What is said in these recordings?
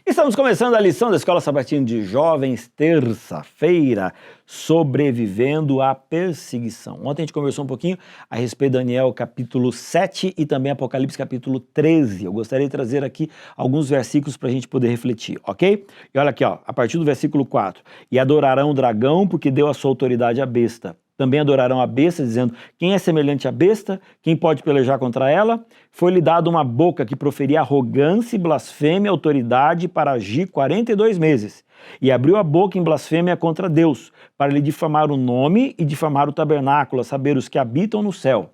Estamos começando a lição da Escola Sabatina de Jovens, terça-feira, sobrevivendo à perseguição. Ontem a gente conversou um pouquinho a respeito de Daniel capítulo 7 e também Apocalipse capítulo 13. Eu gostaria de trazer aqui alguns versículos para a gente poder refletir, ok? E olha aqui, ó, a partir do versículo 4. E adorarão o dragão porque deu a sua autoridade à besta. Também adorarão a besta, dizendo, quem é semelhante à besta? Quem pode pelejar contra ela? Foi-lhe dado uma boca que proferia arrogância, blasfêmia, autoridade para agir 42 meses. E abriu a boca em blasfêmia contra Deus, para lhe difamar o nome e difamar o tabernáculo, a saber, os que habitam no céu.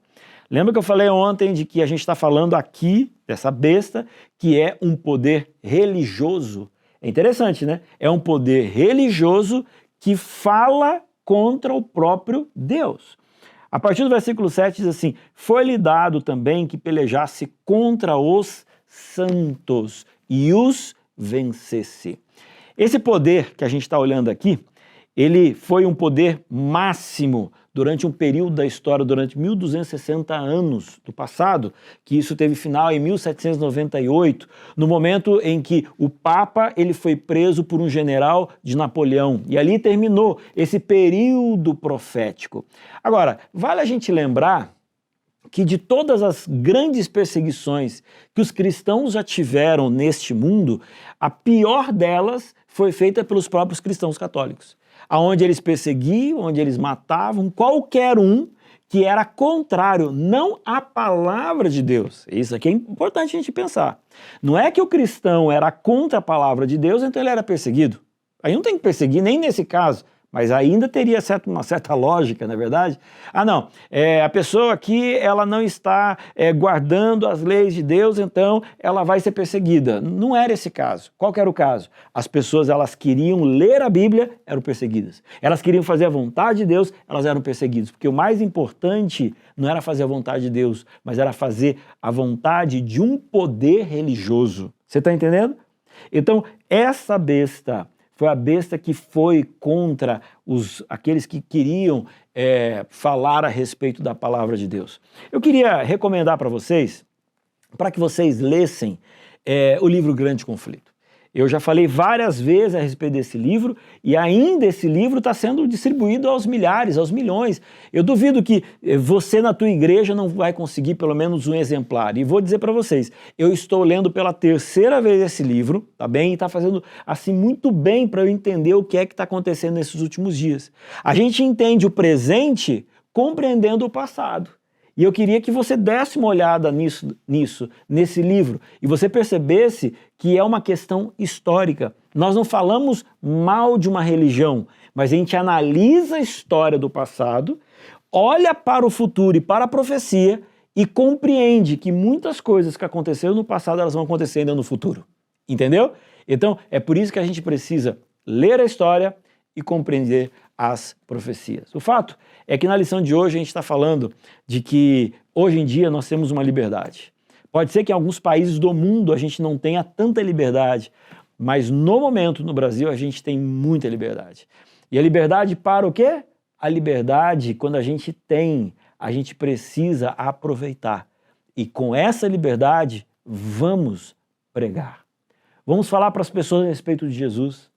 Lembra que eu falei ontem de que a gente está falando aqui, dessa besta, que é um poder religioso? É interessante, né? É um poder religioso que fala contra o próprio Deus. A partir do versículo 7 diz assim, foi-lhe dado também que pelejasse contra os santos e os vencesse. Esse poder que a gente está olhando aqui, ele foi um poder máximo durante um período da história, durante 1260 anos do passado, que isso teve final em 1798, no momento em que o Papa ele foi preso por um general de Napoleão, e ali terminou esse período profético. Agora, vale a gente lembrar que de todas as grandes perseguições que os cristãos já tiveram neste mundo, a pior delas foi feita pelos próprios cristãos católicos, onde eles perseguiam, onde eles matavam qualquer um que era contrário, não à palavra de Deus. Isso aqui é importante a gente pensar. Não é que o cristão era contra a palavra de Deus, então ele era perseguido. Aí não tem que perseguir nem nesse caso, mas ainda teria uma certa lógica, não é verdade? Ah, não, a pessoa aqui ela não está guardando as leis de Deus, então ela vai ser perseguida. Não era esse caso. Qual que era o caso? As pessoas elas queriam ler a Bíblia, eram perseguidas. Elas queriam fazer a vontade de Deus, elas eram perseguidas. Porque o mais importante não era fazer a vontade de Deus, mas era fazer a vontade de um poder religioso. Você está entendendo? Então, essa besta foi a besta que foi contra aqueles que queriam falar a respeito da palavra de Deus. Eu queria recomendar para vocês, para que vocês lessem o livro Grande Conflito. Eu já falei várias vezes a respeito desse livro e ainda esse livro está sendo distribuído aos milhares, aos milhões. Eu duvido que você na tua igreja não vai conseguir pelo menos um exemplar. E vou dizer para vocês, eu estou lendo pela terceira vez esse livro, tá bem? E está fazendo assim muito bem para eu entender o que é que está acontecendo nesses últimos dias. A gente entende o presente compreendendo o passado. E eu queria que você desse uma olhada nesse livro, e você percebesse que é uma questão histórica. Nós não falamos mal de uma religião, mas a gente analisa a história do passado, olha para o futuro e para a profecia e compreende que muitas coisas que aconteceram no passado, elas vão acontecer ainda no futuro. Entendeu? Então, é por isso que a gente precisa ler a história e compreender as profecias. O fato é que na lição de hoje a gente está falando de que hoje em dia nós temos uma liberdade. Pode ser que em alguns países do mundo a gente não tenha tanta liberdade, mas no momento no Brasil a gente tem muita liberdade. E a liberdade para o quê? A liberdade, quando a gente tem, a gente precisa aproveitar. E com essa liberdade, vamos pregar. Vamos falar para as pessoas a respeito de Jesus.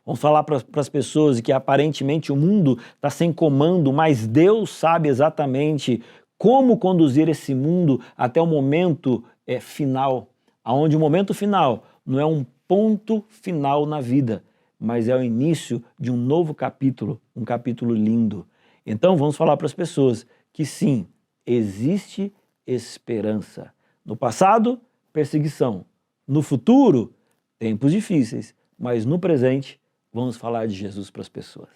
Vamos falar para as pessoas que aparentemente o mundo está sem comando, mas Deus sabe exatamente como conduzir esse mundo até o momento final, onde o momento final não é um ponto final na vida, mas é o início de um novo capítulo, um capítulo lindo. Então vamos falar para as pessoas que sim, existe esperança. No passado, perseguição. No futuro, tempos difíceis, mas no presente, vamos falar de Jesus para as pessoas.